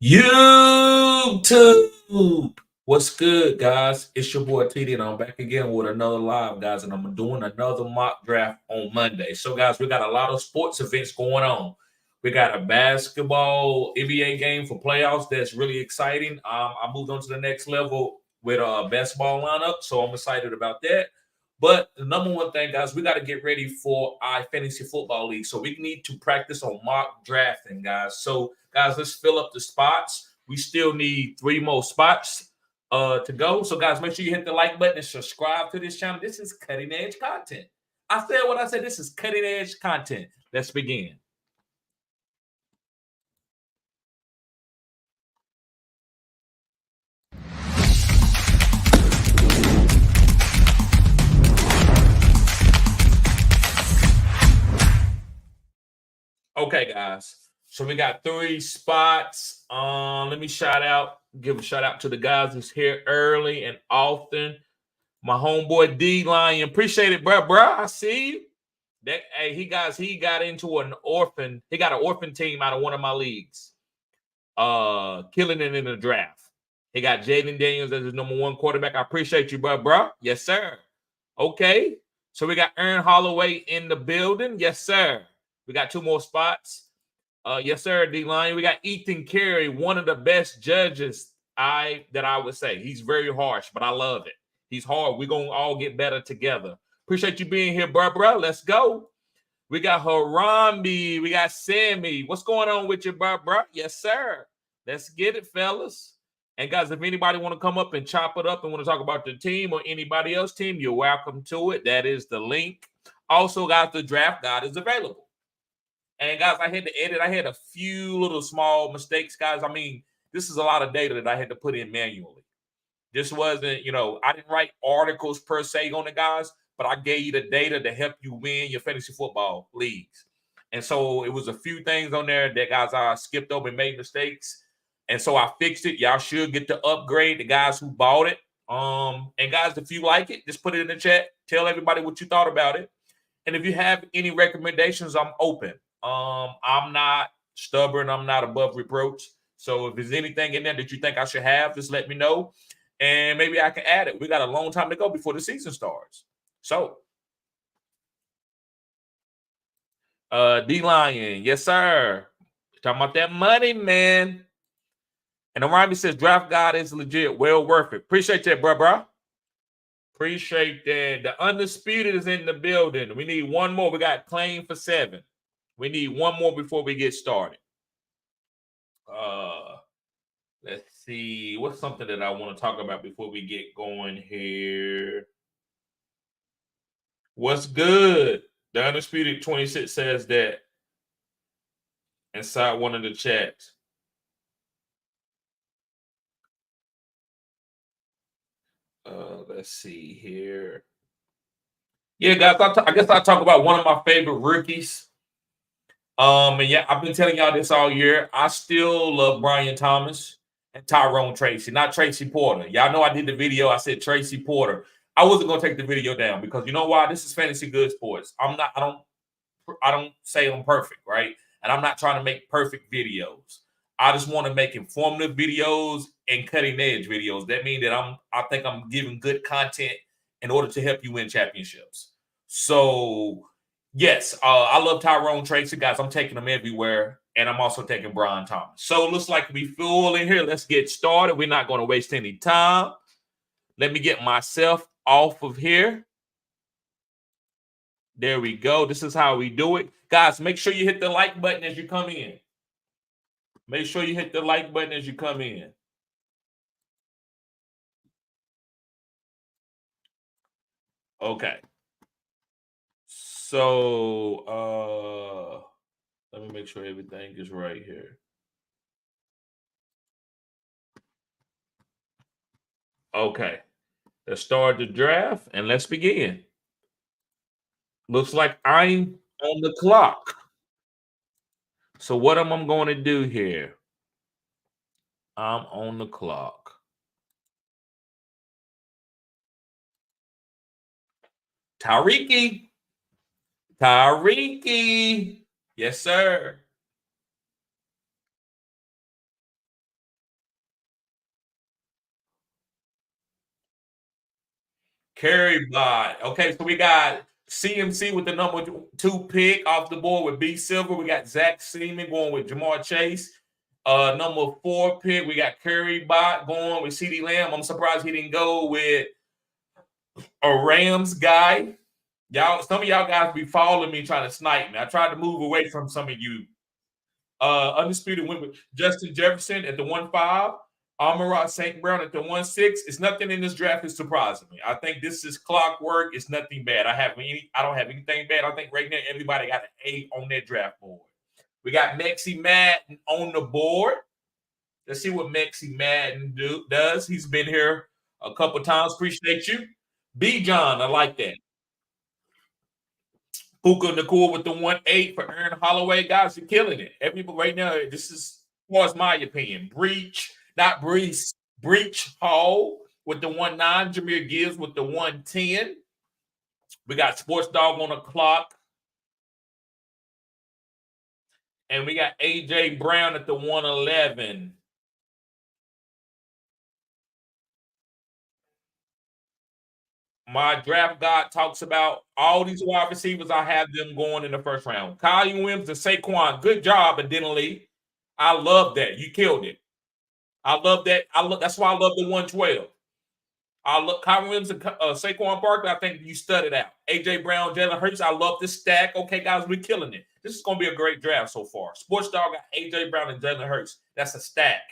YouTube. What's good, guys? It's your boy TD, and I'm back again with another live, guys, and I'm doing another mock draft on Monday. So, guys, we got a lot of sports events going on. We got a basketball NBA game for playoffs that's really exciting. I moved on to the next level with a basketball lineup, so I'm excited about that. But the number one thing, guys, we got to get ready for our fantasy football league. So we need to practice on mock drafting, guys. So, guys, let's fill up the spots. We still need 3 more spots to go. So, guys, make sure you hit the like button and subscribe to this channel. This is cutting edge content. I said what I said. This is cutting edge content. Let's begin. Okay, guys. So we got 3 spots. Let me give a shout out to the guys that's here early and often. My homeboy D Lion, appreciate it, bro. I see you. Hey, he got into an orphan. He got an orphan team out of one of my leagues. Killing it in the draft. He got Jaden Daniels as his number 1 quarterback. I appreciate you, bro. Yes, sir. Okay. So we got Aaron Holloway in the building. Yes, sir. We got 2 more spots. Yes, sir, D-Line. We got Ethan Carey, one of the best judges that I would say. He's very harsh, but I love it. He's hard. We're going to all get better together. Appreciate you being here, bro. Let's go. We got Harambe. We got Sammy. What's going on with you, bro? Yes, sir. Let's get it, fellas. And, guys, if anybody want to come up and chop it up and want to talk about the team or anybody else's team, you're welcome to it. That is the link. Also, guys, the draft guide is available. And, guys, I had to edit. I had a few little small mistakes, guys. I mean, this is a lot of data that I had to put in manually. This wasn't, I didn't write articles per se on it, guys, but I gave you the data to help you win your fantasy football leagues. And so it was a few things on there that, guys, I skipped over and made mistakes. And so I fixed it. Y'all should get the upgrade, the guys who bought it. And, guys, if you like it, just put it in the chat. Tell everybody what you thought about it. And if you have any recommendations, I'm open. I'm not stubborn. I'm not above reproach. So if there's anything in there that you think I should have, just let me know. And maybe I can add it. We got a long time to go before the season starts. So, D-Lion, yes, sir. Talking about that money, man. And Orion says draft guide is legit. Well worth it. Appreciate that, bro. Appreciate that. The Undisputed is in the building. We need 1 more. We got claim for 7. We need 1 more before we get started. Let's see. What's something that I want to talk about before we get going here? What's good? The Undisputed 26 says that inside one of the chats. Let's see here. Yeah, guys, I guess I'll talk about one of my favorite rookies. And yeah, I've been telling y'all this all year. I still love Brian Thomas and Tyrone Tracy, not Tracy Porter. Y'all know I did the video. I said Tracy Porter. I wasn't gonna take the video down because you know why? This is fantasy good sports. I don't say I'm perfect, right? And I'm not trying to make perfect videos. I just want to make informative videos and cutting edge videos. That means that I think I'm giving good content in order to help you win championships. So yes, I love Tyrone Tracy, guys. I'm taking them everywhere, and I'm also taking Brian Thomas. So it looks like we full in here. Let's get started. We're not going to waste any time. Let me get myself off of here. There we go. This is how we do it. Guys, make sure you hit the like button as you come in. Make sure you hit the like button as you come in. Okay. So, let me make sure everything is right here. Okay. Let's start the draft and let's begin. Looks like I'm on the clock. So what am I going to do here? I'm on the clock. Tyreke. Yes, sir. Carry by. Okay, so we got CMC with the number 2 pick off the board with B Silver. We got Zach Seaman going with Jamar Chase. Number 4 pick, we got Curry Bot going with CeeDee Lamb. I'm surprised he didn't go with a Rams guy. Y'all, some of y'all guys be following me trying to snipe me. I tried to move away from some of you. Undisputed went with Justin Jefferson at the 1-5. Amon-Ra St. Brown at the 1-6. It's nothing in this draft is surprising me. I think this is clockwork. It's nothing bad. I don't have anything bad. I think right now everybody got an A on their draft board. We got Mexi Madden on the board. Let's see what Mexi Madden does. He's been here a couple times. Appreciate you. B. John, I like that. Puka Nakua with the 1-8 for Aaron Holloway. Guys, you're killing it. Everybody right now, this is, as far as my opinion, Breach Hall with the 1-9. Jahmyr Gibbs with the 1-10. We got Sports Dog on the clock. And we got AJ Brown at the 1-11. My draft guide talks about all these wide receivers. I have them going in the first round. Kyle Williams and Saquon, good job, Adenali. I love that. You killed it. I love that. That's why I love the 112. I look Kyle Williams and Saquon Barkley. I think you studied out. AJ Brown, Jalen Hurts. I love this stack. Okay, guys, we're killing it. This is going to be a great draft so far. Sports Dog got AJ Brown and Jalen Hurts. That's a stack.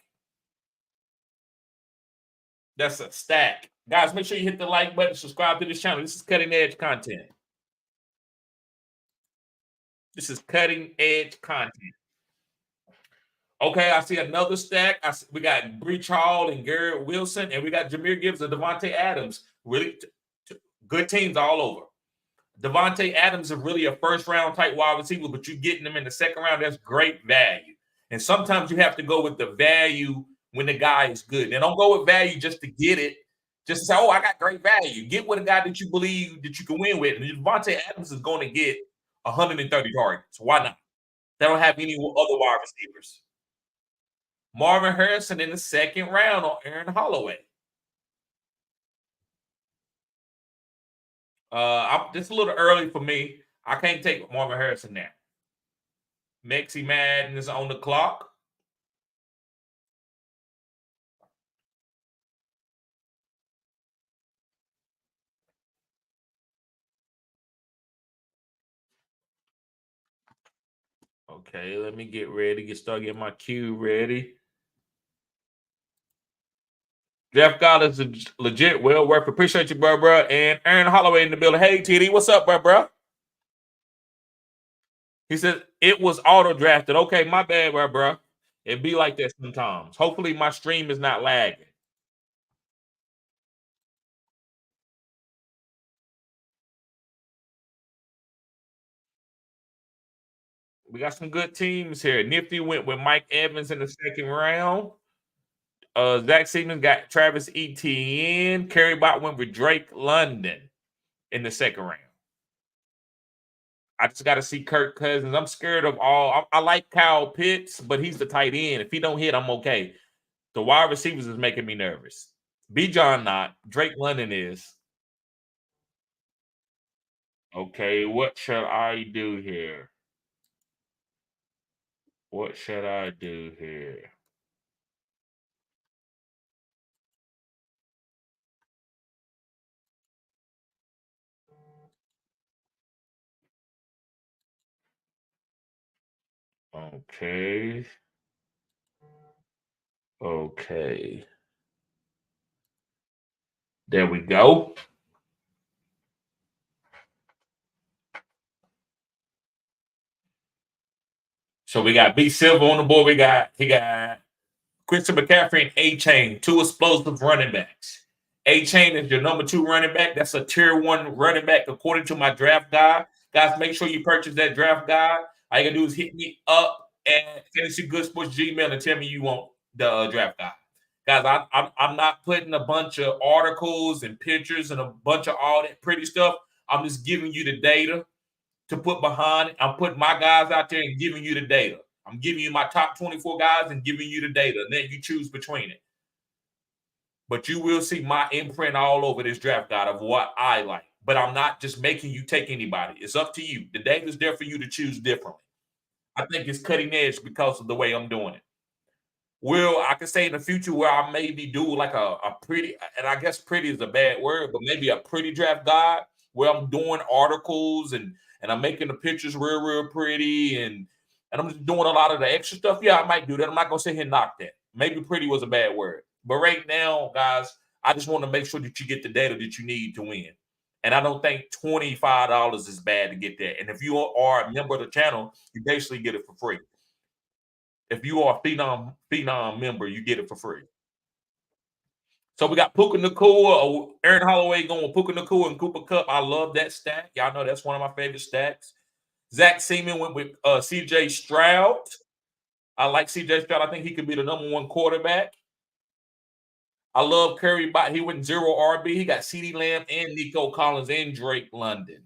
That's a stack. Guys, make sure you hit the like button, subscribe to this channel. This is cutting edge content. This is cutting edge content. Okay, I see another stack. We got Breach Hall and Garrett Wilson, and we got Jahmyr Gibbs and Devontae Adams. Really good teams all over. Devontae Adams is really a first-round type wide receiver, but you're getting them in the second round. That's great value. And sometimes you have to go with the value when the guy is good. And don't go with value just to get it. Just to say, oh, I got great value. Get with a guy that you believe that you can win with. And Devontae Adams is going to get 130 targets. Why not? They don't have any other wide receivers. Marvin Harrison in the second round on Aaron Holloway. It's a little early for me. I can't take Marvin Harrison now. Mexi Madden is on the clock. Okay, let me get ready. Start getting my queue ready. Jeff God is legit well worth. Appreciate you, bro. And Aaron Holloway in the building. Hey, TD, what's up, bro? He said it was auto drafted. Okay, my bad, bro. It be like that sometimes. Hopefully, my stream is not lagging. We got some good teams here. Nifty went with Mike Evans in the second round. Zach Seaman got Travis Etienne. Kerry Bott went with Drake London in the second round. I just got to see Kirk Cousins. I'm scared of all. I like Kyle Pitts, but he's the tight end. If he don't hit, I'm okay. The wide receivers is making me nervous. B. John not. Drake London is. Okay, what shall I do here? What should I do here? Okay. Okay. There we go. So we got B Silver on the board. He got Christian McCaffrey and A-Chain, two explosive running backs. A-Chain is your number 2 running back. That's a tier 1 running back according to my draft guide. Guys, make sure you purchase that draft guide. All you gotta do is hit me up at Fantasy Good Sports Gmail and tell me you want the draft guide. Guys, I'm not putting a bunch of articles and pictures and a bunch of all that pretty stuff. I'm just giving you the data to put behind it. I'm putting my guys out there and giving you the data. I'm giving you my top 24 guys and giving you the data, and then you choose between it. but you will see my imprint all over this draft guide of what I like. But I'm not just making you take anybody. It's up to you. The data is there for you to choose differently. I think it's cutting edge because of the way I'm doing it. Will I can say in the future where I maybe do like a pretty, and I guess pretty is a bad word, but maybe a pretty draft guide where I'm doing articles and I'm making the pictures real pretty and I'm just doing a lot of the extra stuff. Yeah, I might do that. I'm not gonna sit here and knock that. Maybe pretty was a bad word, but right now, guys, I just want to make sure that you get the data that you need to win. And I don't think $25 is bad to get that. And if you are a member of the channel, you basically get it for free. If you are a Phenom member, you get it for free. So we got Puka Nacua, Aaron Holloway going with Puka Nacua and Cooper Kupp. I love that stack. Y'all know that's one of my favorite stacks. Zach Seaman went with C.J. Stroud. I like C.J. Stroud. I think he could be the #1 quarterback. I love Curry. He went 0 RB. He got CeeDee Lamb and Nico Collins and Drake London.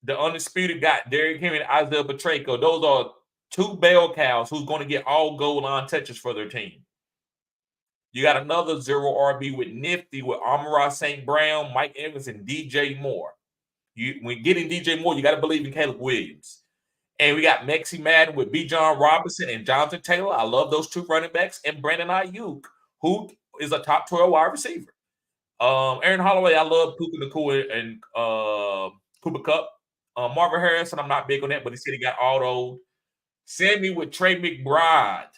The undisputed got Derrick Henry and Isaiah Pacheco. Those are two bell cows who's going to get all goal line touches for their team. You got another 0 RB with Nifty with Amon-Ra St. Brown, Mike Evans, and DJ Moore. When getting DJ Moore, you got to believe in Caleb Williams. And we got Mexi Madden with B. John Robinson and Jonathan Taylor. I love those two running backs. And Brandon Ayuk, who is a top 12 wide receiver. Aaron Holloway, I love Puka Nacua and Cooper Kupp. Marvin Harrison, I'm not big on that, but he said he got autoed. Sammy with Trey McBride.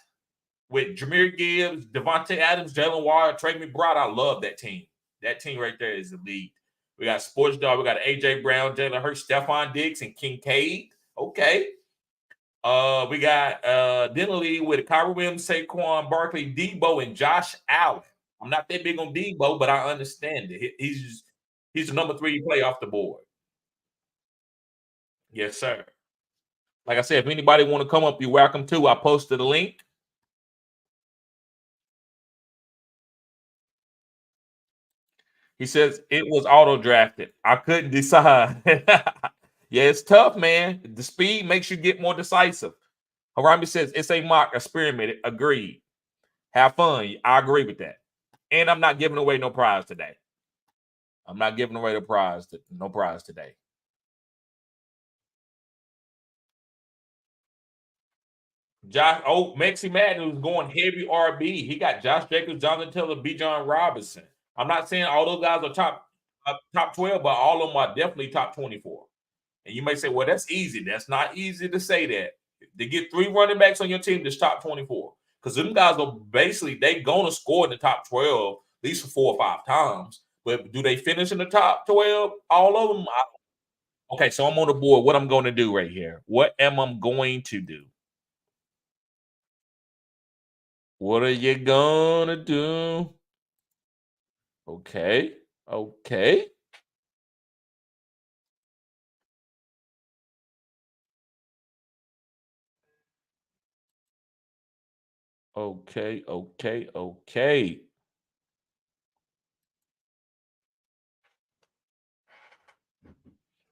With Jahmyr Gibbs, Devontae Adams, Jalen Waddle, Trey McBride, I love that team. That team right there is elite. We got Sports Dog, we got A.J. Brown, Jalen Hurts, Stephon Diggs, and Kincaid. Okay. We got Dinelly with Kyrie Williams, Saquon Barkley, Debo, and Josh Allen. I'm not that big on Debo, but I understand it. He's the #3 play off the board. Yes, sir. Like I said, if anybody want to come up, you're welcome to. I posted a link. He says it was auto drafted. I couldn't decide. Yeah, it's tough, man. The speed makes you get more decisive. Harami says it's a mock experiment. Agreed. Have fun. I agree with that. And I'm not giving away no prize today. I'm not giving away the prize. No prize today. Mexi Madden was going heavy RB. He got Josh Jacobs, Jonathan Taylor, B. John Robinson. I'm not saying all those guys are top 12, but all of them are definitely top 24. And you may say, well, that's easy. That's not easy to say that. To get 3 running backs on your team that's top 24. Because them guys are basically, they're going to score in the top 12 at least for 4 or 5 times. But do they finish in the top 12? All of them? Okay, so I'm on the board. What I'm going to do right here. What am I going to do? What are you going to do? Okay. Okay. Okay. Okay. Okay.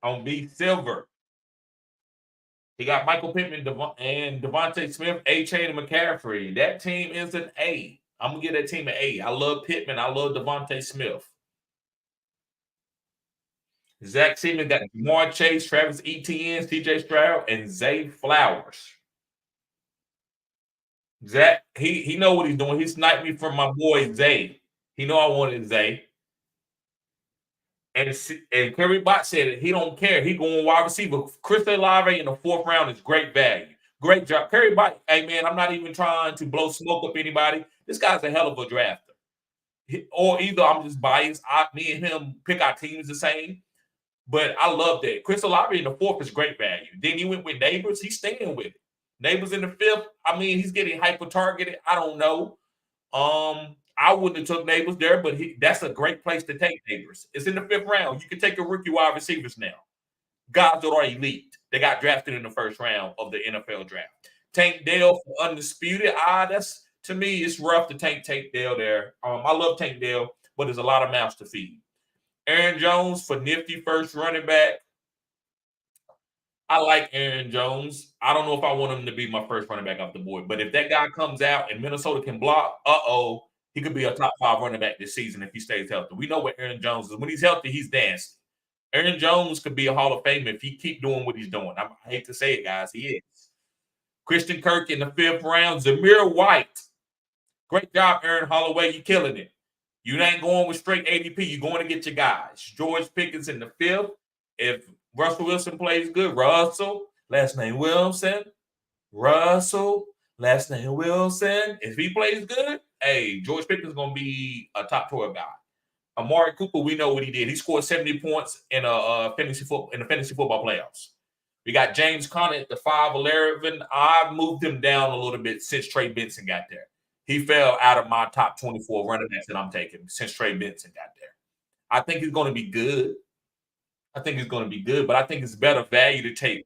On B Silver. He got Michael Pittman and Devontae Smith, A-Chain, and McCaffrey. That team is an A. I'm going to give that team an A. I love Pittman. I love Devontae Smith. Zach Seaman got Jamar Chase, Travis Etienne, C.J. Stroud, and Zay Flowers. Zach, he know what he's doing. He sniped me from my boy Zay. He know I wanted Zay. And Kerry Bott said it. He don't care. He going wide receiver. Chris Olave in the 4th round is great value. Great job. Kerry Bott, hey, man, I'm not even trying to blow smoke up anybody. This guy's a hell of a drafter. Or either I'm just biased. Me and him pick our teams the same. But I love that. Chris Olave in the 4th is great value. Then he went with Neighbors. He's staying with it. Neighbors in the 5th. I mean, he's getting hyper targeted. I don't know. I wouldn't have took Neighbors there, but that's a great place to take Neighbors. It's in the 5th round. You can take a rookie wide receivers now. Guys that are elite. They got drafted in the 1st round of the NFL draft. Tank Dell for Undisputed. That's to me, it's rough to Tank Dell there. I love Tank Dell, but there's a lot of mouths to feed. Aaron Jones for nifty 1st running back. I like Aaron Jones. I don't know if I want him to be my 1st running back off the board, but if that guy comes out and Minnesota can block, He could be a top 5 running back this season if he stays healthy. We know what Aaron Jones is. When he's healthy, he's dancing. Aaron Jones could be a Hall of Famer if he keep doing what he's doing. I hate to say it, guys. He is. Christian Kirk in the 5th round. Zamir White. Great job, Aaron Holloway. You killing it. You ain't going with straight ADP. You're going to get your guys. George Pickens in the 5th. If Russell Wilson plays good, Russell, last name Wilson. Russell, last name Wilson. If he plays good, hey, George Pickens is going to be a top 12 guy. Amari Cooper, we know what he did. He scored 70 points in the fantasy football playoffs. We got James Conner at the 5'11". I've moved him down a little bit since Trey Benson got there. He fell out of my top 24 running backs that I'm taking since Trey Benson got there. I think he's going to be good. But I think it's better value to take.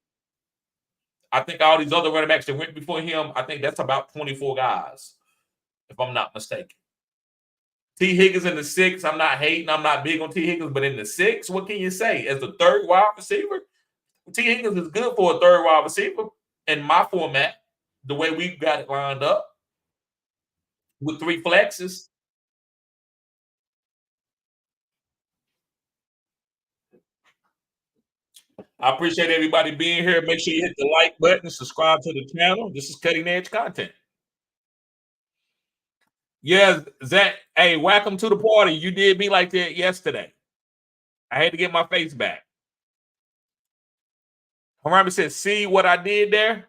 I think all these other running backs that went before him, I think that's about 24 guys, if I'm not mistaken. T. Higgins in the 6. I'm not hating. I'm not big on T. Higgins, but in the 6, what can you say? As the 3rd wide receiver, T. Higgins is good for a 3rd wide receiver in my format, the way we've got it lined up with 3 flexes. I appreciate everybody being here. Make sure you hit the like button, subscribe to the channel. This is cutting edge content. Yeah, Zach. Hey, welcome to the party. You did me like that yesterday. I had to get my face back. Harambe said, see what I did there?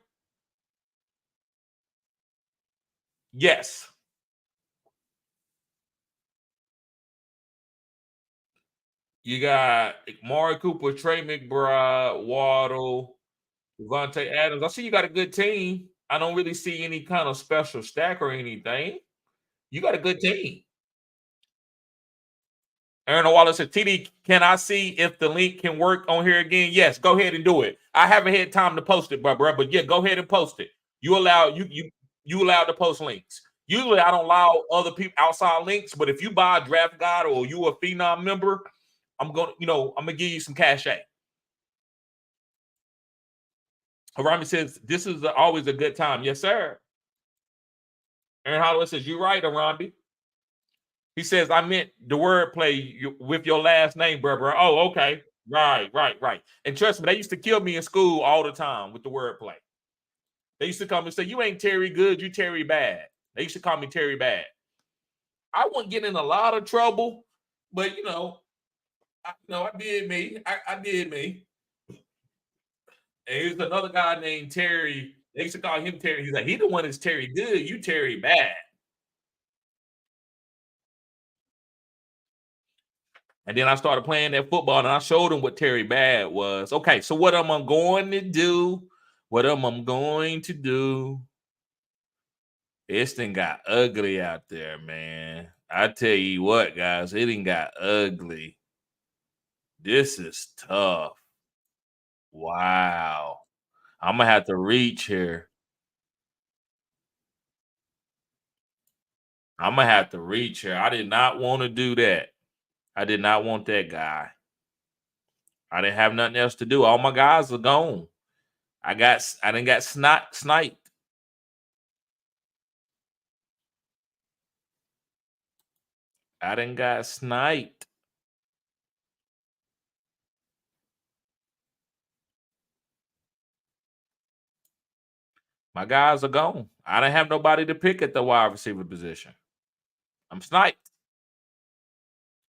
Yes. You got Amari Cooper, Trey McBride, Waddle, Devontae Adams. I see you got a good team. I don't really see any kind of special stack or anything. You got a good team. Aaron Wallace said, TD, can I see if the link can work on here again? Yes, go ahead and do it. I haven't had time to post it, bro, but yeah, go ahead and post it. You allowed to post links. Usually I don't allow other people outside links, but if you buy a draft guide or you a Phenom member, I'm gonna give you some cachet. Rami says, this is always a good time. Yes, sir. Aaron Holloway says, you're right, Arambi. He says, I meant the wordplay with your last name, bro. Oh, okay. Right. And trust me, they used to kill me in school all the time with the wordplay. They used to come and say, you ain't Terry Good, you Terry Bad. They used to call me Terry Bad. I wouldn't get in a lot of trouble, but I did me. I did me. And here's another guy named Terry. They used to call him Terry. He's like, he the one that's Terry Good, you Terry Bad. And then I started playing that football, and I showed him what Terry Bad was. Okay, so what am I going to do? What am I going to do? This thing got ugly out there, man. I tell you what, guys, it done got ugly. This is tough. Wow. I'm going to have to reach here. I'm going to have to reach here. I did not want to do that. I did not want that guy. I didn't have nothing else to do. All my guys are gone. I didn't got sniped. I didn't got sniped. My guys are gone. I didn't have nobody to pick at the wide receiver position. I'm sniped.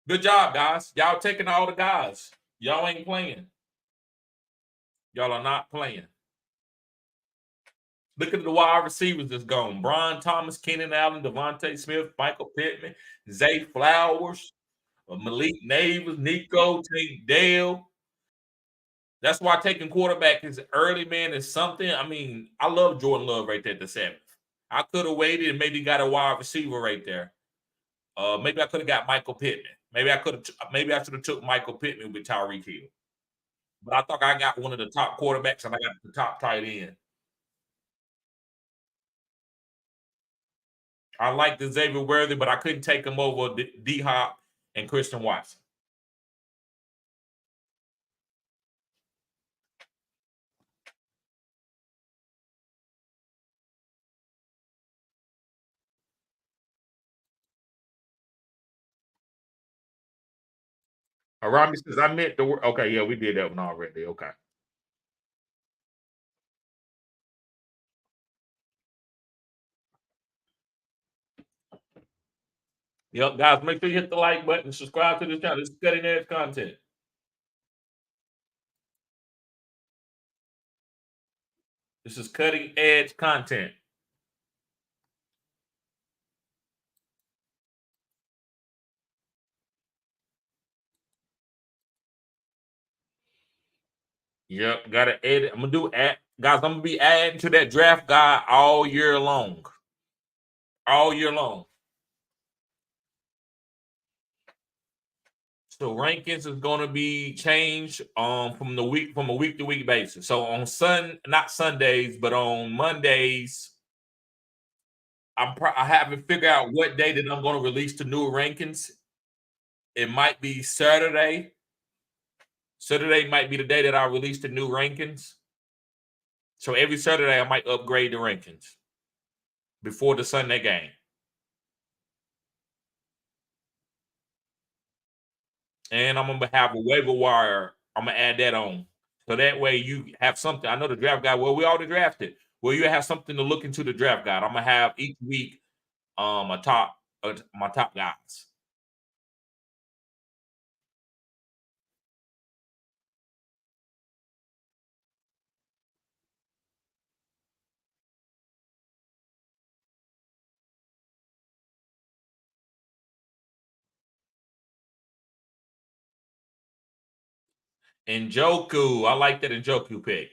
Good job, guys. Y'all taking all the guys. Y'all ain't playing. Y'all are not playing. Look at the wide receivers that's gone. Brian Thomas, Keenan Allen, Devontae Smith, Michael Pittman, Zay Flowers, Malik Neighbors, Nico, Tank Dale. That's why taking quarterback is early, man, is something. I mean, I love Jordan Love right there at the 7th. I could have waited and maybe got a wide receiver right there. Maybe I could have got Michael Pittman. Maybe I should have took Michael Pittman with Tyreek Hill. But I thought I got one of the top quarterbacks and I got the top tight end. I like the Xavier Worthy, but I couldn't take him over D Hop and Christian Watson. Arami says, I meant the word. Okay, yeah, we did that one already. Okay. Yep, guys, make sure you hit the like button, subscribe to the channel. This is cutting edge content. This is cutting edge content. Yep, gotta edit. I'm gonna do guys. I'm gonna be adding to that draft guide all year long. All year long. So rankings is gonna be changed from a week to week basis. So on not Sundays, but on Mondays, I haven't figured out what day that I'm gonna release the new rankings. It might be Saturday. Saturday might be the day that I release the new rankings. So every Saturday I might upgrade the rankings before the Sunday game. And I'm gonna have a waiver wire. I'm gonna add that on. So that way you have something. I know the draft guide, well, we already drafted. Well, you have something to look into the draft guide. I'm gonna have each week a top my top guys. And Joku, I like that Njoku pick.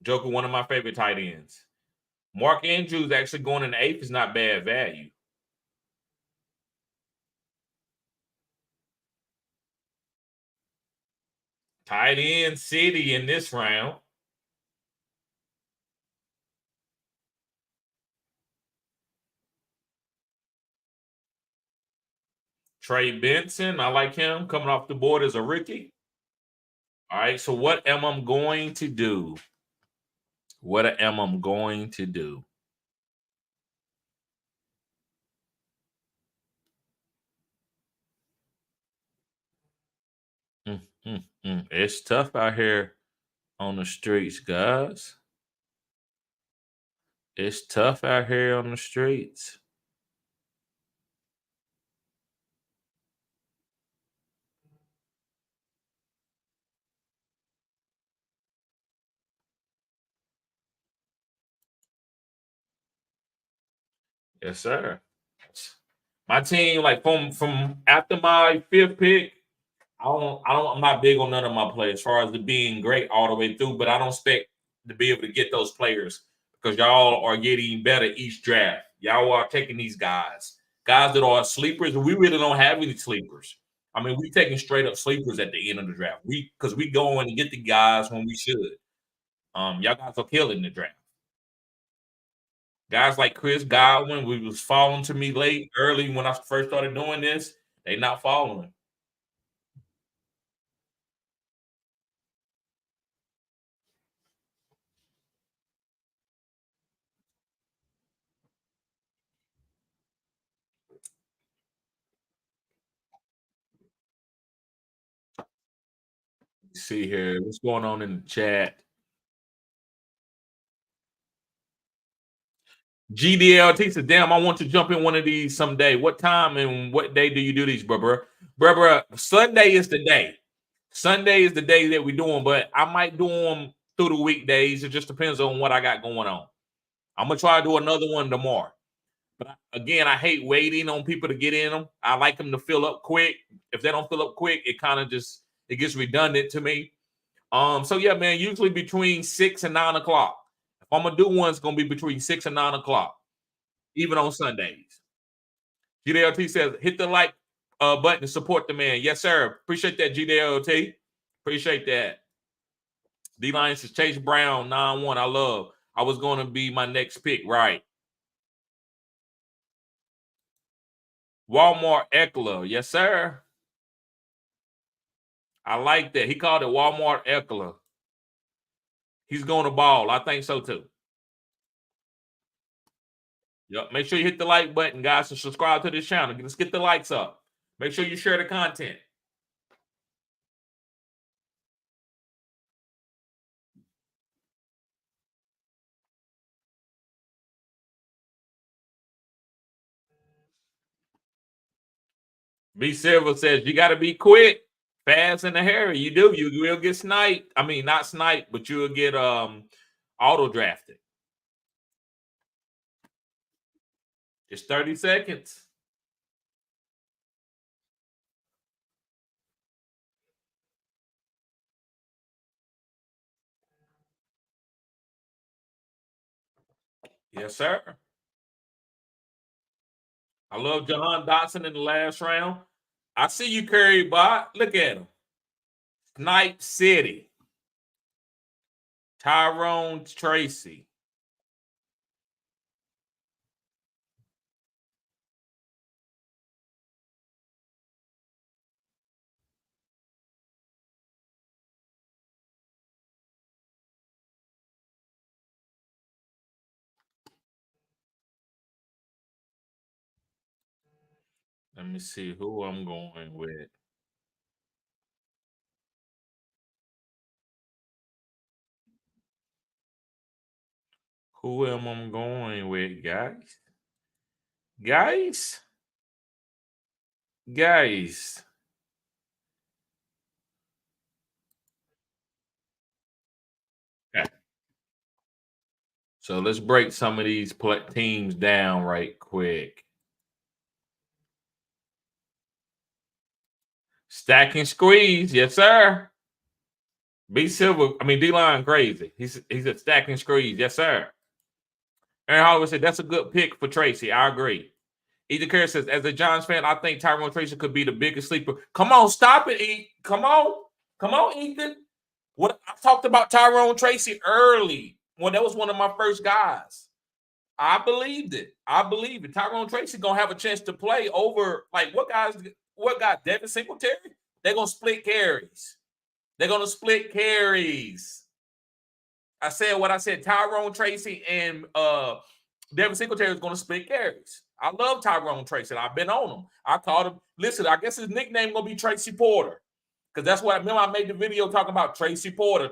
Joku, one of my favorite tight ends. Mark Andrews actually going in the eighth is not bad value. Tight end city in this round. Trey Benson, I like him coming off the board as a rookie. All right, so what am I going to do? What am I going to do? It's tough out here on the streets, guys. It's tough out here on the streets. Yes, sir. My team, like from after my fifth pick, I'm not big on none of my players as far as the being great all the way through, but I don't expect to be able to get those players because y'all are getting better each draft. Y'all are taking these guys that are sleepers. We really don't have any sleepers. I mean, we taking straight up sleepers at the end of the draft. Because we go in and get the guys when we should. Y'all guys are killing the draft. Guys like Chris Godwin, we was falling to me late, early when I first started doing this. They not following. Let's see here, what's going on in the chat? GDLT said, "Damn, I want to jump in one of these someday. What time and what day do you do these, bro? Sunday is the day. Sunday is the day that we're doing, but I might do them through the weekdays. It just depends on what I got going on. I'm gonna try to do another one tomorrow. But again, I hate waiting on people to get in them. I like them to fill up quick. If they don't fill up quick, it kind of just it gets redundant to me. So yeah, man, usually between 6 and 9 o'clock. If I'm gonna do one, it's gonna be between 6 and 9 o'clock, even on Sundays. GDLT says, hit the like button to support the man. Yes, sir. Appreciate that, GDLT. Appreciate that. D Line says Chase Brown 9-1. I love. I was going to be my next pick, right? Walmart Eckler. Yes, sir. I like that. He called it Walmart Eckler. He's going to ball. I think so too. Yep. Make sure you hit the like button, guys, and subscribe to this channel. Let's get the likes up. Make sure you share the content. B Silver says you got to be quick, fast, in a hurry. You do. You will get sniped. I mean, not sniped, but you'll get auto drafted. It's 30 seconds. Yes, sir. I love Jahan Dotson in the last round. I see you, Curry Bot. Look at him. Snipe City. Tyrone Tracy. Let me see who I'm going with. Who am I going with, guys? Guys. Okay. So let's break some of these teams down right quick. Stack and squeeze, yes, sir. B Silver, I mean D-Line crazy. He's a stack and squeeze, yes, sir. Aaron Hollywood said that's a good pick for Tracy. I agree. Ethan Kerr says, as a Giants fan, I think Tyrone Tracy could be the biggest sleeper. Come on, stop it, E. Come on, Ethan. What I talked about Tyrone Tracy early when that was one of my first guys. I believed it. Tyrone Tracy gonna have a chance to play over like what guy? Devin Singletary? They're gonna split carries. I said what I said. Tyrone Tracy and Devin Singletary is gonna split carries. I love Tyrone Tracy. I've been on him. I called him. Listen, I guess his nickname gonna be Tracy Porter. Because that's what I remember. I made the video talking about Tracy Porter.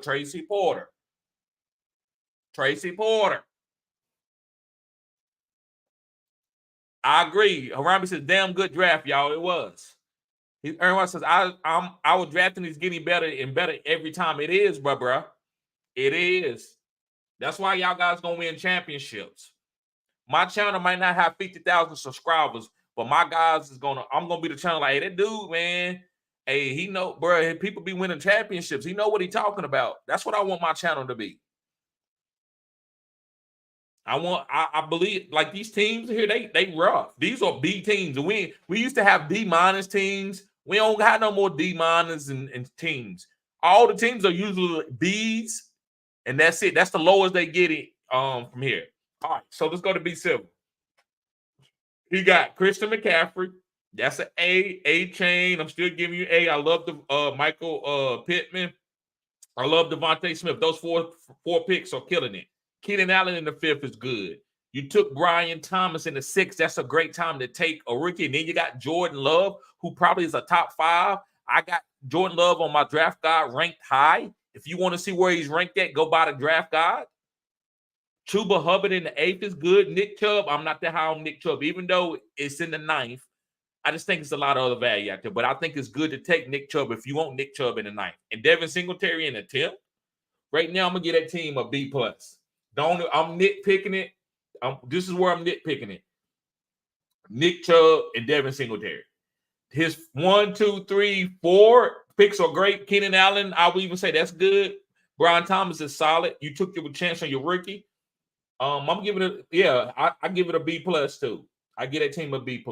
I agree. Harambe says, damn good draft, y'all. It was. Aaron says, I was drafting is getting better and better every time. It is, bruh. It is. That's why y'all guys gonna win championships. My channel might not have 50,000 subscribers, but my guys I'm gonna be the channel like, hey, that dude, man. Hey, he know, bro. People be winning championships. He know what he talking about. That's what I want my channel to be. I believe like these teams here, they rough. These are B teams. And we used to have D- teams. We don't have no more D- and teams. All the teams are usually B's, and that's it. That's the lowest they get it from here. All right, so let's go to B Silver. He got Christian McCaffrey. That's an A chain. I'm still giving you A. I love the Michael Pittman. I love Devontae Smith. Those four picks are killing it. Keenan Allen in the 5th is good. You took Brian Thomas in the 6th. That's a great time to take a rookie. And then you got Jordan Love, who probably is a top 5. I got Jordan Love on my draft guide ranked high. If you want to see where he's ranked at, go by the draft guide. Chuba Hubbard in the 8th is good. Nick Chubb, I'm not that high on Nick Chubb, even though it's in the 9th. I just think it's a lot of other value out there. But I think it's good to take Nick Chubb if you want Nick Chubb in the 9th. And Devin Singletary in the 10th. Right now, I'm going to give that team a B+. I'm nitpicking it. This is where I'm nitpicking it. Nick Chubb and Devin Singletary. His 1, 2, 3, 4 picks are great. Keenan Allen, I would even say that's good. Brian Thomas is solid. You took your chance on your rookie. I'm giving it, I give it a B+ too. I give that team a B+.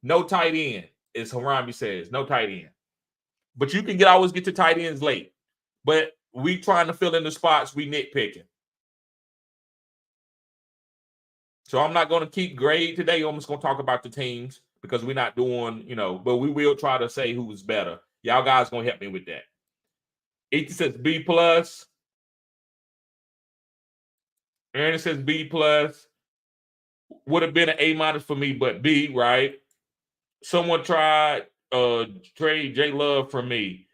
No tight end, as Harambe says. No tight end. But you can always get to tight ends late. But we trying to fill in the spots we nitpicking. So I'm not going to keep grade today. I'm just going to talk about the teams because we're not doing, but we will try to say who's better. Y'all guys going to help me with that. Ethan says B+. Aaron says B+. Would have been an A- for me, but B, right? Someone tried trade J Love for me.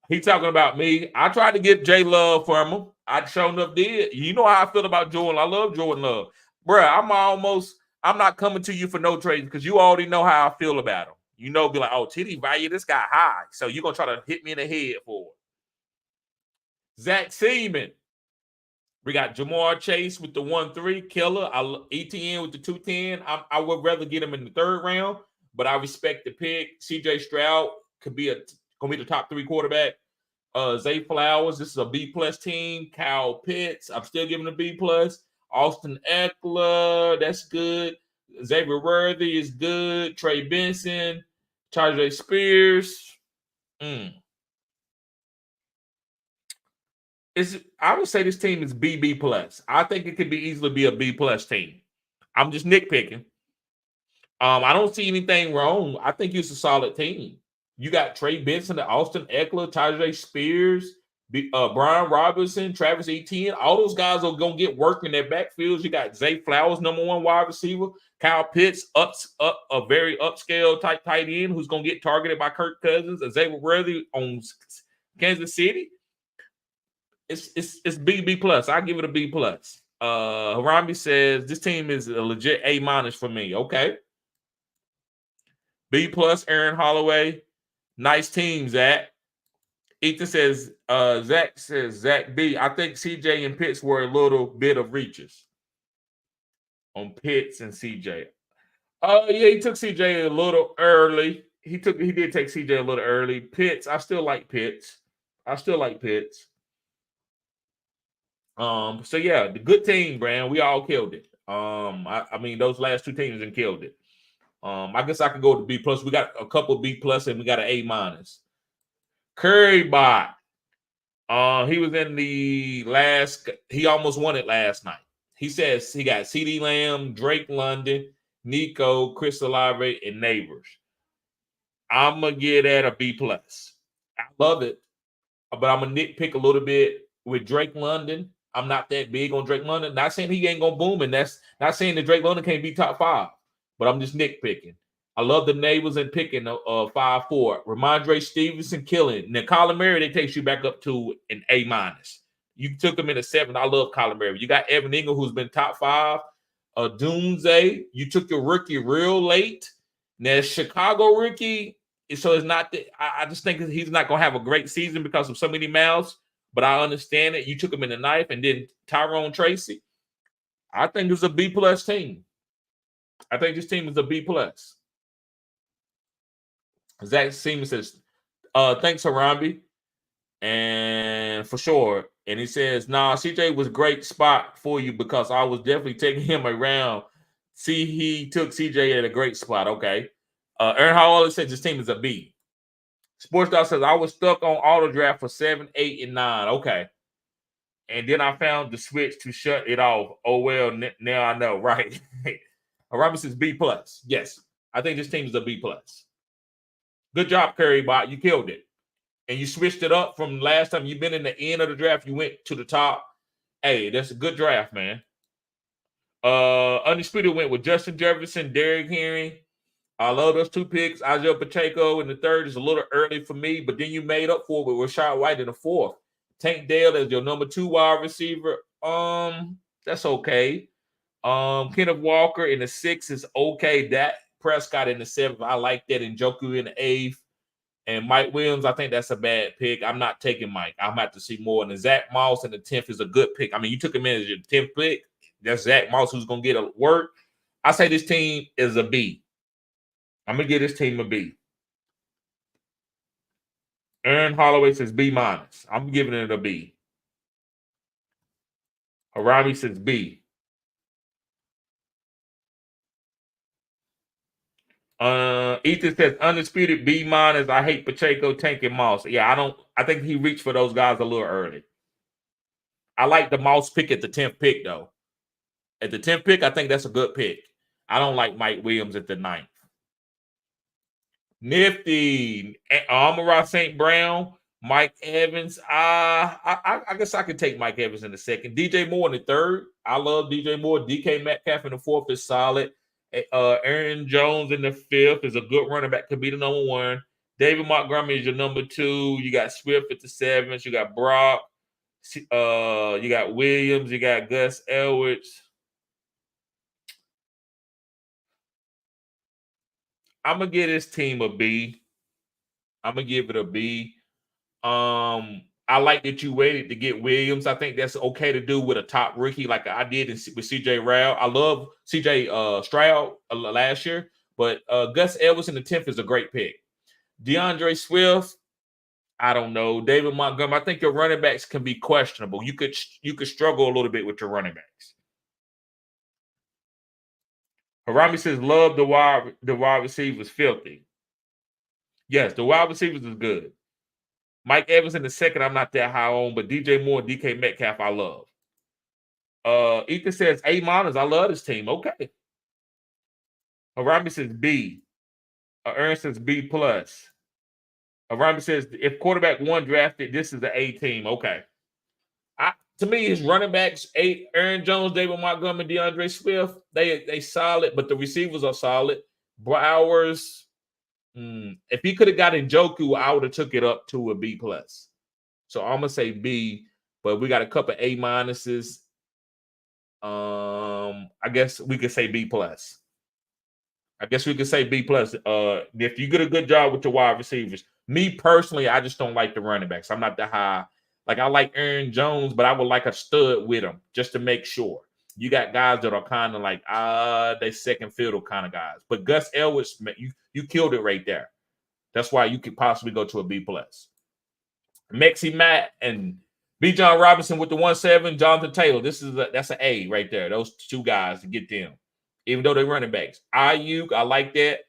He talking about me. I tried to get J Love from him. I sure enough did. You know how I feel about Jordan. I love Jordan Love. Bruh, I'm not coming to you for no trades because you already know how I feel about him. be like, oh, TD value this guy high. So you're going to try to hit me in the head for it. Zach Seaman. We got Jamar Chase with the 1-3 killer. ETN with the 210. I would rather get him in the third round, but I respect the pick. CJ Stroud could be gonna be the top 3 quarterback. Zay Flowers, this is a B+ team. Kyle Pitts, I'm still giving a B+. Austin Eckler, that's good. Xavier Worthy is good. Trey Benson, Tajay Spears. I would say this team is B+. I think it could easily be a B+ team. I'm just nitpicking. I don't see anything wrong. I think it's a solid team. You got Trey Benson, Austin Eckler, Tajay Spears, Brian Robinson, Travis Etienne. All those guys are gonna get work in their backfields. You got Zay Flowers, #1 wide receiver. Kyle Pitts, a very upscale type tight end who's gonna get targeted by Kirk Cousins. Xavier Worthy on Kansas City. It's B+. I give it a B+. Harambe says this team is a legit A- for me. Okay. B+, Aaron Holloway. Nice team, Zach. Ethan says, Zach says, Zach B. I think CJ and Pitts were a little bit of reaches on Pitts and CJ. Yeah, he took CJ a little early. He did take CJ a little early. Pitts, I still like Pitts. So yeah, the good team, Brand. We all killed it. I mean, those last 2 teams and killed it. I guess I could go to B+. We got a couple B+ and we got an A-. Curry Bot. He was in the last. He almost won it last night. He says he got CeeDee Lamb, Drake London, Nico, Chris Olave, and Neighbors. I'm gonna give that a B+. I love it, but I'm gonna nitpick a little bit with Drake London. I'm not that big on Drake London. Not saying he ain't gonna boom, and that's not saying that Drake London can't be top 5, but I'm just nitpicking. I love the Neighbors and picking 5-4. Ramondre Stevenson killing. Now, Kyler Murray, they takes you back up to an A-. You took him in a 7. I love Kyler Murray. You got Evan Ingram, who's been top 5. Doomsday, you took your rookie real late. Now, Chicago rookie, so it's not that I just think he's not going to have a great season because of so many mouths, but I understand it. You took him in the 9th, and then Tyrone Tracy. I think it was a B+ team. I think this team is a B+. Zach Seaman says, thanks, Harambe. And for sure. And he says, nah, CJ was a great spot for you because I was definitely taking him around. See, he took CJ at a great spot. Okay. Aaron Howell says this team is a B. Sports Dog says, I was stuck on auto draft for 7, 8, and 9. Okay. And then I found the switch to shut it off. Oh, well, now I know. Right. Harambe says B+. Yes. I think this team is a B+. Good job, Curry Bot. You killed it. And you switched it up from last time. You've been in the end of the draft. You went to the top. Hey, that's a good draft, man. Undisputed went with Justin Jefferson, Derrick Henry. I love those 2 picks. Isaiah Pacheco in the 3rd is a little early for me, but then you made up for it with Rashad White in the 4th. Tank Dale as your #2 wide receiver. That's okay. Kenneth Walker in the 6th is okay. Dak Prescott in the 7th. I like that. And Njoku in the 8th. And Mike Williams, I think that's a bad pick. I'm not taking Mike. I'm about to see more. And Zach Moss in the 10th is a good pick. I mean, you took him in as your 10th pick. That's Zach Moss who's going to get a work. I say this team is a B. I'm going to give this team a B. Aaron Holloway says B-. I'm giving it a B. Harambe says B. Ethan says undisputed B-. I hate Pacheco, Tank, and Moss. Yeah, I think he reached for those guys a little early. I like the Moss pick at the 10th pick, though. At the 10th pick, I think that's a good pick. I don't like Mike Williams at the 9th. Nifty. Amon-Ra St. Brown, Mike Evans. I guess I could take Mike Evans in the 2nd. DJ Moore in the 3rd. I love DJ Moore. DK Metcalf in the 4th is solid. Aaron Jones in the 5th is a good running back. Could be the #1. David Montgomery is your #2. You got Swift at the 7th. You got Brock. You got Williams. You got Gus Edwards. I'm gonna give this team a B. I'm gonna give it a B. I like that you waited to get Williams. I think that's okay to do with a top rookie like I did with CJ Stroud. I love CJ Stroud last year, but Gus Edwards in the 10th is a great pick. DeAndre Swift, I don't know. David Montgomery, I think your running backs can be questionable. You could struggle a little bit with your running backs. Harami says, love the wide receivers filthy. Yes, the wide receivers is good. Mike Evans in the second, I'm not that high on, but DJ Moore, DK Metcalf, I love. Ethan says A-. I love this team. Okay. Harami says B. Ernst says B+. Harami says if quarterback 1 drafted, this is the A team. Okay. To me, his running backs, Aaron Jones, David Montgomery, DeAndre Swift, they solid, but the receivers are solid. Browers, if he could have got Njoku, I would have took it up to a B+. So I'm gonna say B, but we got a couple A-. I guess we could say B+. I guess we could say B+. If you get a good job with your wide receivers. Me personally, I just don't like the running backs. I'm not that high. Like, I like Aaron Jones, but I would like a stud with him just to make sure. You got guys that are kind of like, they second fiddle kind of guys. But Gus Edwards, you killed it right there. That's why you could possibly go to a B+. Mexi Matt and B. John Robinson with the 1-7. Jonathan Taylor, that's an A right there. Those two guys to get them, even though they're running backs. Ayuk, I like that.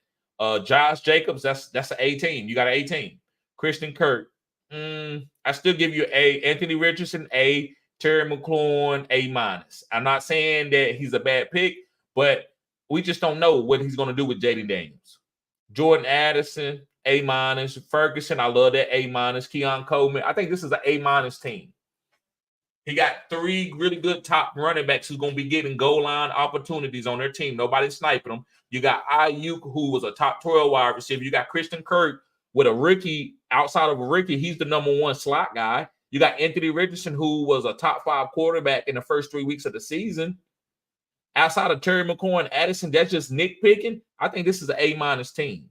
Josh Jacobs, that's an A team. You got an A team. Christian Kirk, I still give you A. Anthony Richardson, A. Terry McLaurin, A-. I'm not saying that he's a bad pick, but we just don't know what he's going to do with Jaden Daniels. Jordan Addison, A-. Ferguson, I love that, A-. Keon Coleman, I think this is an A- team. He got 3 really good top running backs who's going to be getting goal line opportunities on their team. Nobody's sniping them. You got Ayuk, who was a top 12 wide receiver. You got Christian Kirk with a rookie. Outside of a rookie, he's the number 1 slot guy. You got Anthony Richardson, who was a top 5 quarterback in the first 3 weeks of the season. Outside of Terry McLaurin, Addison, that's just nitpicking. I think this is an A- team.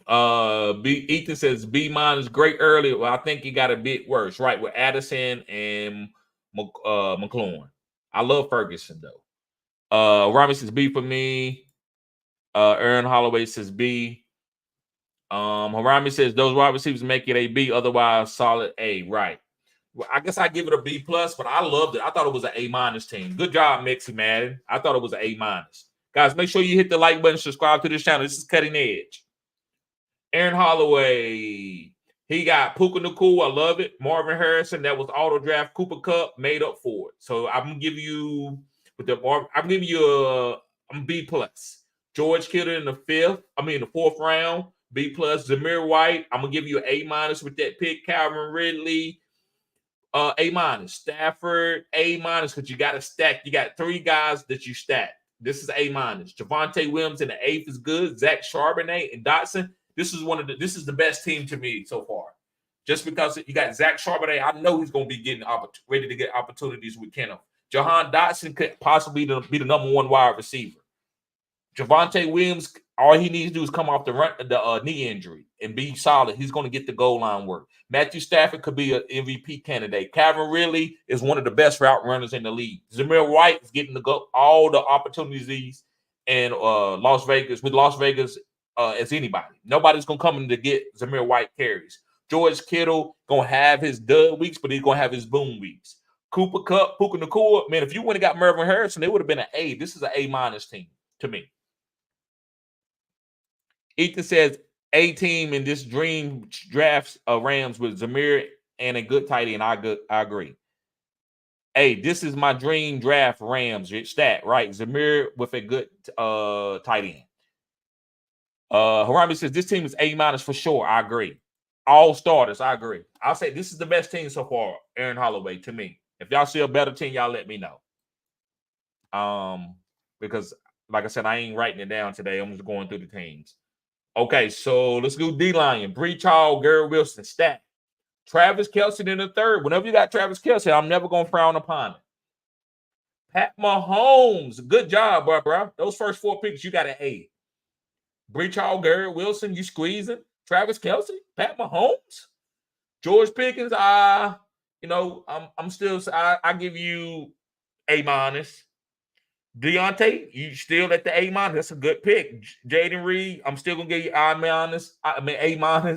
Ethan says B- great early. Well, I think he got a bit worse, right? With Addison and McLaurin. I love Ferguson though. Robbie says B for me. Aaron Holloway says B. Harami says those wide receivers make it a B, otherwise solid A. Right. Well, I guess I give it a B+, but I loved it. I thought it was an A- team. Good job, Mexi Madden. I thought it was an A-. Guys, make sure you hit the like button, subscribe to this channel. This is Cutting Edge. Aaron Holloway, he got Puka Nacua. I love it. Marvin Harrison, that was auto draft. Cooper Kupp made up for it. So I'm gonna give you a B+. George Kittle in the 4th round, B+. Zamir White, I'm gonna give you an A- with that pick. Calvin Ridley, A-. Stafford, A-, because you got to stack. You got 3 guys that you stack. This is A-. Javonte Williams in the 8th is good. Zach Charbonnet and Dotson. This is the best team to me so far. Just because you got Zach Charbonnet, I know he's going to be getting ready to get opportunities with Kenneth. Jahan Dotson could possibly be the number 1 wide receiver. Javonte Williams, all he needs to do is come off the knee injury and be solid. He's going to get the goal line work. Matthew Stafford could be an MVP candidate. Calvin Ridley is one of the best route runners in the league. Zamir White is getting all the opportunities in Las Vegas as anybody. Nobody's going to come in to get Zamir White carries. George Kittle going to have his dud weeks, but he's going to have his boom weeks. Cooper Kupp, Puka Nacua, man, if you wouldn't have got Marvin Harrison, it would have been an A. This is an A- team to me. Ethan says A team in this dream drafts Rams with Zamir and a good tight end. I agree. Hey, this is my dream draft Rams stat, right? Zamir with a good tight end. Harami says this team is A- for sure. I agree. All starters, I agree. I'll say this is the best team so far, Aaron Holloway, to me. If y'all see a better team, y'all let me know. Because like I said, I ain't writing it down today. I'm just going through the teams. Okay, so let's go D-line. Breach Hall, Garrett Wilson, stat. Travis Kelce in the 3rd. Whenever you got Travis Kelce, I'm never going to frown upon it. Pat Mahomes. Good job, bro. Those first 4 picks, you got an A. Breach Hall, Garrett Wilson, you squeezing. Travis Kelce, Pat Mahomes, George Pickens. You know, I'm still. I give you A-. Deontay, you still at the A-. That's a good pick. Jaden Reed, I'm still gonna give you A-. A-.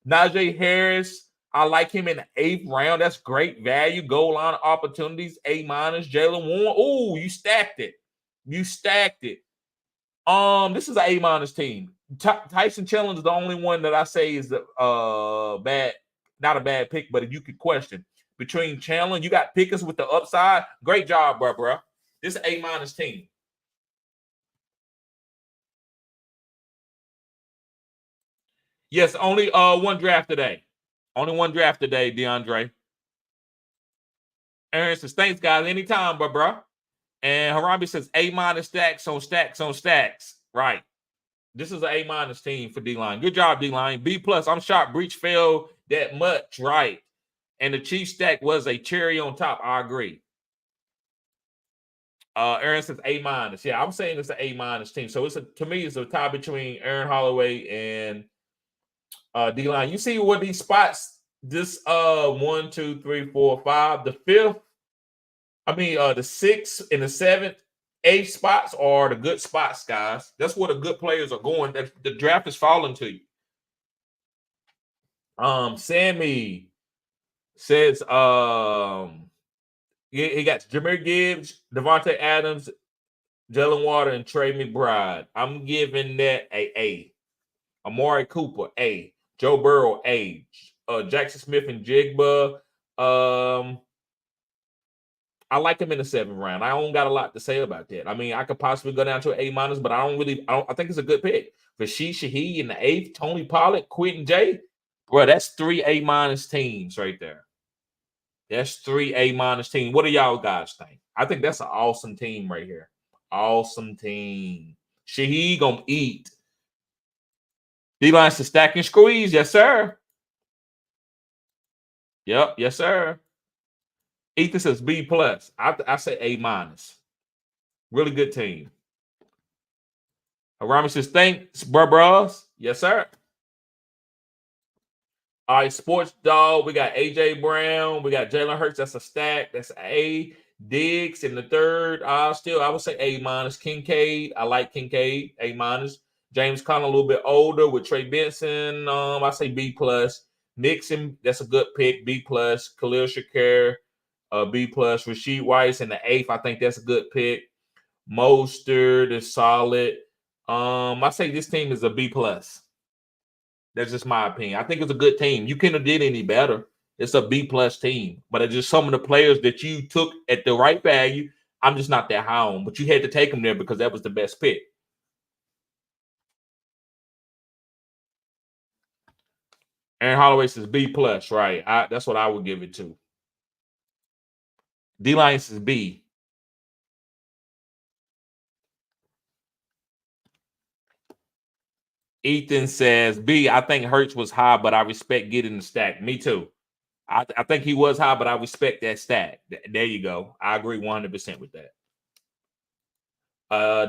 Najee Harris, I like him in the 8th round. That's great value. Goal line opportunities, A-. Jalen Warren. Oh, you stacked it. You stacked it. This is an A- team. Tyson Chandler is the only one that I say is the bad, not a bad pick, but you could question. Between Chandler, you got Pickens with the upside. Great job, bro. This is A- team. Yes, only one draft today. Only one draft today, DeAndre. Aaron says, thanks, guys. Anytime, bro. And Harambe says A- stacks on stacks on stacks. Right. This is an A- team for D-line. Good job, D-line. B+. I'm shocked Breach fell that much, right? And the Chiefs stack was a cherry on top. I agree. Aaron says A-. Yeah, I'm saying it's an A- team. So to me, it's a tie between Aaron Holloway and D-line. You see what these spots? This 1, 2, 3, 4, 5. The 5th. I mean, the 6th and the 7th. 8 spots are the good spots, guys. That's where the good players are going. The draft is falling to you. Sammy says he got Jahmyr Gibbs, Devontae Adams, Jalen Water, and Trey McBride. I'm giving that A. Amari Cooper, A. Joe Burrow, A. Jackson Smith and Jigba. I like him in the 7th round. I don't got a lot to say about that. I mean, I could possibly go down to an A-, but I think it's a good pick. Rashid Shaheed in the 8th, Tony Pollard, Quentin J. Bro, that's 3 A- teams right there. That's 3 A- teams. What do y'all guys think? I think that's an awesome team right here. Awesome team. Shaheed gonna eat. D-line to stack and squeeze. Yes, sir. Yep, yes, sir. Ethan says B+. I say A-. Really good team. Rami says, thanks, bros. Yes, sir. All right, Sports Dog. We got AJ Brown. We got Jalen Hurts. That's a stack. That's A. Diggs in the 3rd. I would say A-. Kincaid. I like Kincaid. A-. James Conner a little bit older with Trey Benson. I say B+. Mixon, that's a good pick. B+. Khalil Shakir, B+. Rashid Weiss in the 8th. I think that's a good pick. Mostert is solid. I say this team is a B+. That's just my opinion. I think it's a good team. You couldn't have did any better. It's a B+ team. But it's just some of the players that you took at the right value, I'm just not that high on. But you had to take them there because that was the best pick. Aaron Holloway says B+, right? That's what I would give it to. D-line says B. Ethan says B. I think Hurts was high, but I respect getting the stack. Me too. I think he was high, but I respect that stack. There you go. I agree 100% with that.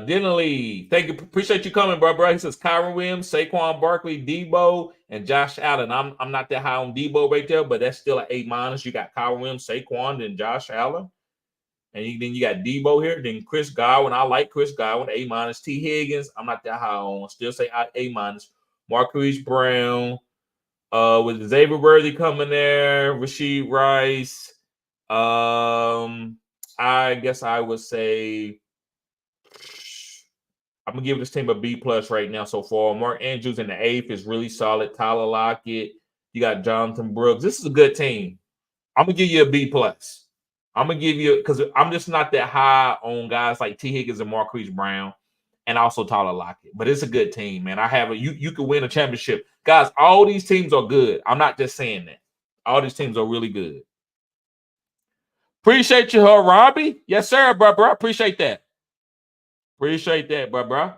Denley, thank you. Appreciate you coming, bro. He says Kyron Williams, Saquon Barkley, Debo, and Josh Allen. I'm not that high on Debo right there, but that's still an A-. You got Kyron Williams, Saquon, then Josh Allen. And then you got Debo here. Then Chris Godwin. I like Chris Godwin. A-. T. Higgins. I'm not that high on. Still say A-. Marquise Brown. With Xavier Worthy coming there. Rashid Rice. I guess I would say I'm gonna give this team a B+ right now so far. Mark Andrews in the 8th is really solid. Tyler Lockett. You got Jonathan Brooks. This is a good team. I'm gonna give you a B+. I'm gonna give you because I'm just not that high on guys like T. Higgins and Marquise Brown, and also Tyler Lockett. But it's a good team, man. You could win a championship, guys. All these teams are good. I'm not just saying that. All these teams are really good. Appreciate you, Robbie. Yes, sir, bro. Appreciate that. Appreciate that, bro.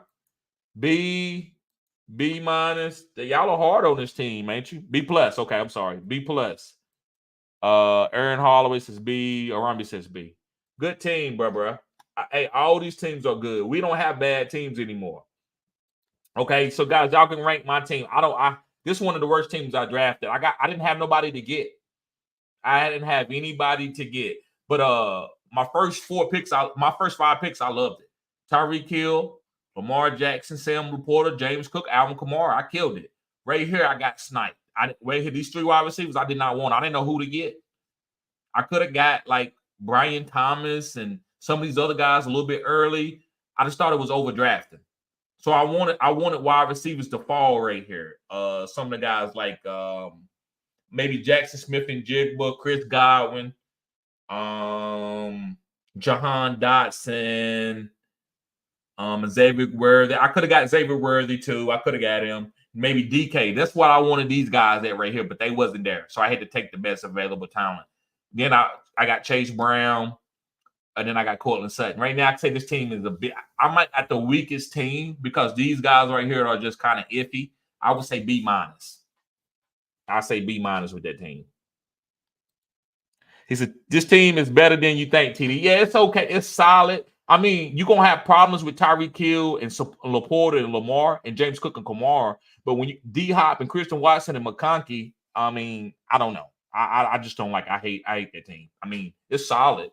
B. Y'all are hard on this team, ain't you? B+. Okay, I'm sorry. B+. Aaron Holloway says B. Arambi says B. Good team, bro. Hey, all these teams are good. We don't have bad teams anymore. Okay, so guys, y'all can rank my team. This is one of the worst teams I drafted. I didn't have nobody to get. I didn't have anybody to get. But my first 5 picks, I loved it. Tyreek Hill, Lamar Jackson, Sam Laporta, James Cook, Alvin Kamara. I killed it. Right here, I got sniped. Right here, these 3 wide receivers I did not want. I didn't know who to get. I could have got like Brian Thomas and some of these other guys a little bit early. I just thought it was overdrafting. So I wanted wide receivers to fall right here. Some of the guys like maybe Jackson Smith and Jigba, Chris Godwin, Jahan Dotson, Xavier Worthy. I could have got Xavier Worthy too. I could have got him. Maybe DK. That's what I wanted these guys at right here, but they wasn't there. So I had to take the best available talent. Then I got Chase Brown, and then I got Cortland Sutton. Right now, I say this team is I'm at the weakest team because these guys right here are just kind of iffy. I would say B-. I say B- with that team. He said, this team is better than you think, TD. Yeah, it's okay. It's solid. I mean, you're going to have problems with Tyreek Hill and Laporta and Lamar and James Cook and Kamara. But when you D-Hop and Christian Watson and McConkey, I mean, I don't know. I just don't like. I hate that team. I mean, it's solid.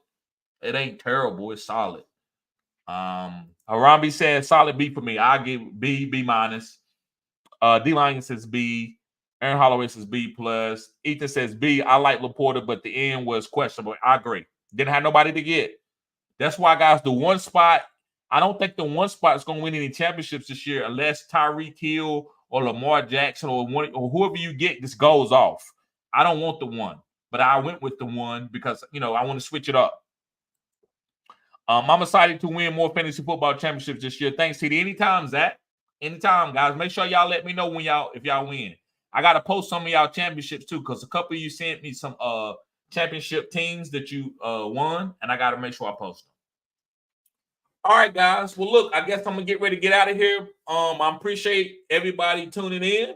It ain't terrible. It's solid. Harambe said solid B for me. I give B, B-. D-Lion says B. Aaron Holloway says B+. Ethan says B. I like Laporta, but the end was questionable. I agree. Didn't have nobody to get. That's why, guys, the one spot, I don't think the one spot is going to win any championships this year unless Tyreek Hill or Lamar Jackson or whoever you get just goes off. I don't want the one, but I went with the one because, I want to switch it up. I'm excited to win more fantasy football championships this year. Thanks, TD. Anytime, Zach. Anytime, guys. Make sure y'all let me know if y'all win. I got to post some of y'all championships, too, because a couple of you sent me some championship teams that you won, and I got to make sure I post them. All right, guys. Well, look, I guess I'm going to get ready to get out of here. I appreciate everybody tuning in.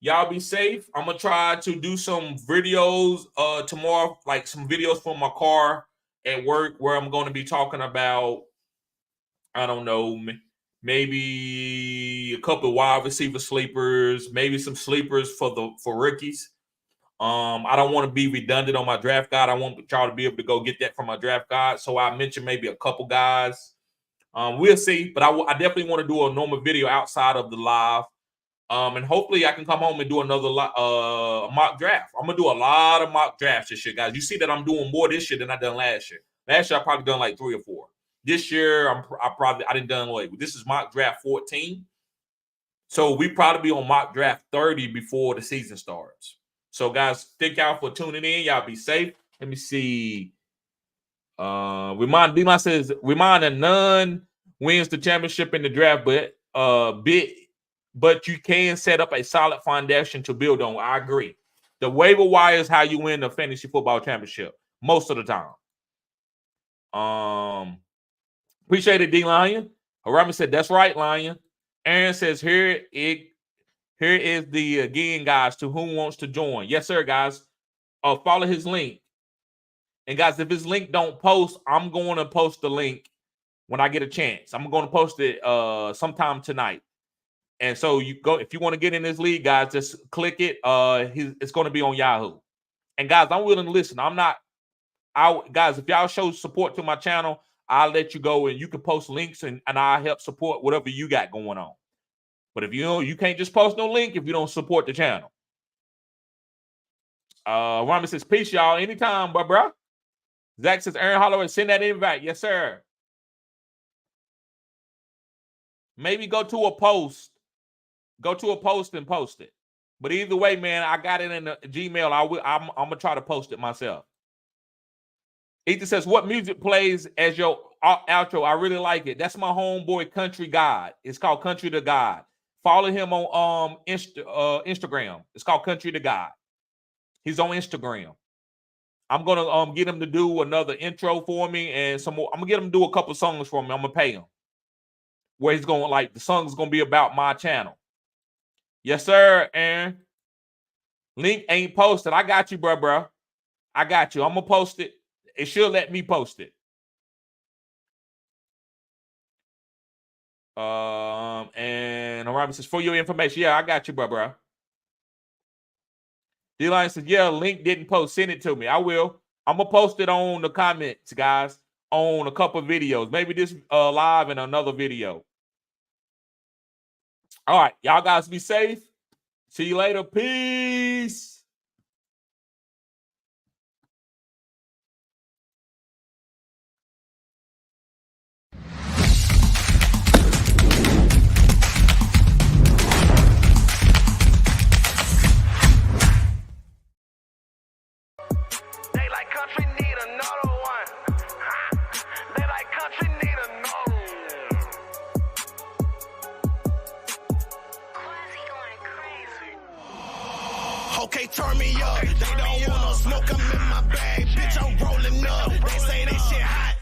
Y'all be safe. I'm going to try to do some videos tomorrow, like some videos from my car at work where I'm going to be talking about, I don't know, maybe a couple of wide receiver sleepers, maybe some sleepers for rookies. I don't want to be redundant on my draft guide. I want y'all to be able to go get that from my draft guide. So I mentioned maybe a couple guys. We'll see, but I definitely want to do a normal video outside of the live. And hopefully I can come home and do another mock draft. I'm going to do a lot of mock drafts this year, guys. You see that I'm doing more this year than I done last year. Last year I probably done like 3 or 4. This year I didn't done away with. This is mock draft 14. So we probably be on mock draft 30 before the season starts. So guys, thank y'all for tuning in. Y'all be safe. Let me see. Dimon says and none wins the championship in the draft, but you can set up a solid foundation to build on. I agree. The waiver wire is how you win the fantasy football championship most of the time. Appreciate it, D-Lion. Harami said, that's right, Lion. Aaron says, here is the again, guys, to whom wants to join. Yes, sir, guys. Follow his link. And guys, if his link don't post, I'm going to post the link when I get a chance. I'm going to post it sometime tonight. And so you go, if you want to get in this league, guys, just click it. It's going to be on Yahoo. And guys, I'm willing to listen. Guys, if y'all show support to my channel, I'll let you go and you can post links and I'll help support whatever you got going on. But if you can't just post no link if you don't support the channel. Rami says, peace, y'all. Anytime, bro. Zach says, Aaron Holloway, send that invite. Yes, sir. Maybe go to a post. Go to a post and post it. But either way, man, I got it in the Gmail. I'm going to try to post it myself. Ethan says, what music plays as your outro? I really like it. That's my homeboy, Country God. It's called Country to God. Follow him on Instagram. It's called Country to God. He's on Instagram. I'm going to get him to do another intro for me and some more. I'm going to get him to do a couple songs for me. I'm going to pay him. Where he's going, like, the song's going to be about my channel. Yes, sir, Aaron. Link ain't posted. I got you, bro. I got you. I'm going to post it. It should let me post it. And Robin says, for your information. Yeah, I got you, bro. D-Line says, yeah, link didn't post. Send it to me. I will. I'm going to post it on the comments, guys, on a couple of videos. Maybe this live and another video. All right. Y'all guys be safe. See you later. Peace. Okay, turn me up. They don't wanna smoke, I'm in my bag. Bitch, I'm rolling up. They say that shit hot.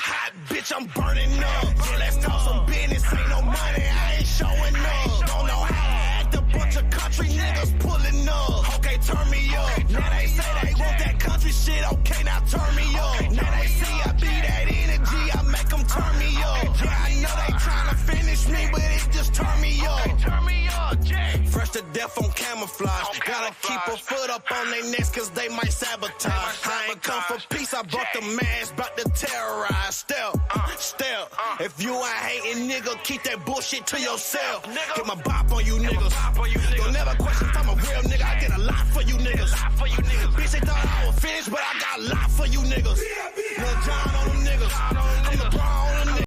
Hot, bitch, I'm burning up. So let's talk some business. Ain't no money, I ain't showing up. Don't know how to act. A bunch of country niggas pulling up. Okay, turn me up. Now they say they want that country shit. Okay, now turn me up. Now they see I be that energy. I make them turn me up. Yeah, I know they trying to finish me, but it just turn me up. Turn me up, Jay. Fresh to death on camouflage. Gotta keep a foot up on their necks cause they might sabotage. I ain't come for peace, I brought the mask, about to terrorize. Step. If you a hating nigga, keep that bullshit to yourself. Get my bop on you niggas. Don't never question if I'm a real nigga. I did a lot for you niggas. Bitch, they thought I was finished, but I got a lot for you niggas. Lil John on them niggas. I'm the LeBron on them niggas.